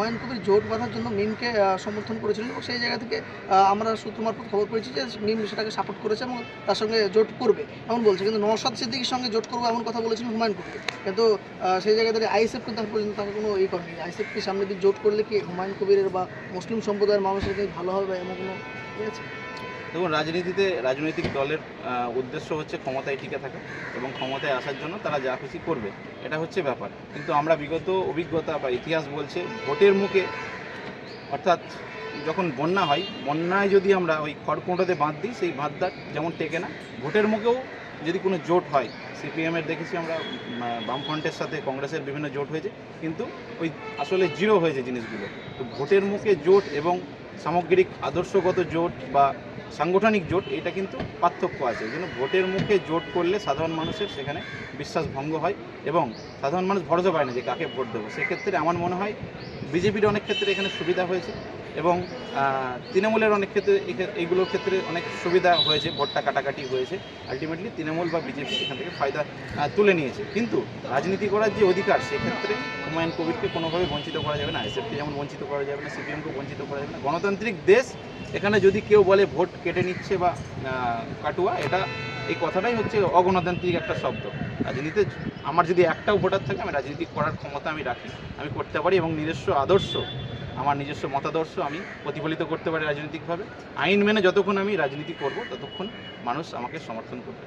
হুমায়ুন কবির জোট বাঁধার জন্য মিমকে সমর্থন করেছিলেন এবং সেই জায়গা থেকে আমরা সূত্র মারফত খবর পেয়েছি যে মিম সেটাকে সাপোর্ট করেছে এবং তার সঙ্গে জোট করবে এমন বলছে। কিন্তু নওশাদ সিদ্দিকীর সঙ্গে জোট করবো এমন কথা বলেছিলেন হুমায়ুন কবির। কিন্তু সেই জায়গায় দাঁড়িয়ে আইএসএফ কিন্তু এখন পর্যন্ত তাকে কোনো করেনি। আইএসএফ কি সামনে দিয়ে জোট করলে কি হুমায়ুন কবিরের বা মুসলিম সম্প্রদায়ের মানুষের কি ভালো হবে এমন কোনো আছে? দেখুন, রাজনৈতিক দলের উদ্দেশ্য হচ্ছে ক্ষমতায় টিকে থাকা এবং ক্ষমতায় আসার জন্য তারা যা খুশি করবে, এটা হচ্ছে ব্যাপার। কিন্তু আমরা বিগত অভিজ্ঞতা বা ইতিহাস বলছে ভোটের মুখে, অর্থাৎ যখন বন্যা হয়, বন্যায় যদি আমরা ওই খড়কুঁটোতে বাঁধ দিই, সেই বাঁধটা যেমন টেকে না, ভোটের মুখেও যদি কোনো জোট হয়, সিপিএমের দেখেছি আমরা, বামফ্রন্টের সাথে কংগ্রেসের বিভিন্ন জোট হয়েছে, কিন্তু ওই আসলে জিরো হয়েছে জিনিসগুলো। তো ভোটের মুখে জোট এবং সামগ্রিক আদর্শগত জোট বা সাংগঠনিক জোট, এটা কিন্তু পার্থক্য আছে। এই জন্য ভোটের মুখে জোট করলে সাধারণ মানুষের সেখানে বিশ্বাস ভঙ্গ হয় এবং সাধারণ মানুষ ভরসা পায় না যে কাকে ভোট দেবো। সেক্ষেত্রে আমার মনে হয় বিজেপির অনেক ক্ষেত্রে এখানে সুবিধা হয়েছে এবং তৃণমূলের অনেক ক্ষেত্রে এইগুলোর ক্ষেত্রে অনেক সুবিধা হয়েছে, ভোটটা কাটাকাটি হয়েছে। আলটিমেটলি তৃণমূল বা বিজেপি এখান থেকে ফায়দা তুলে নিয়েছে। কিন্তু রাজনীতি করার যে অধিকার, সেক্ষেত্রে হুমায়ুন কবিরকে কোনোভাবে বঞ্চিত করা যাবে না, আইএসএফকে যেমন বঞ্চিত করা যাবে না, সিপিএমকে বঞ্চিত করা যাবে না। গণতান্ত্রিক দেশ, এখানে যদি কেউ বলে ভোট কেটে নিচ্ছে বা কাটুয়া, এই কথাটাই হচ্ছে অগণতান্ত্রিক একটা শব্দ। রাজনীতিতে আমার যদি একটাও ভোটার থাকে, আমি রাজনীতি করার ক্ষমতা আমি রাখি, আমি করতে পারি এবং নিজস্ব আদর্শ, আমার নিজস্ব মতাদর্শ আমি প্রতিফলিত করতে পারি রাজনৈতিকভাবে। আইন মেনে যতক্ষণ আমি রাজনীতি করব, ততক্ষণ মানুষ আমাকে সমর্থন করবে।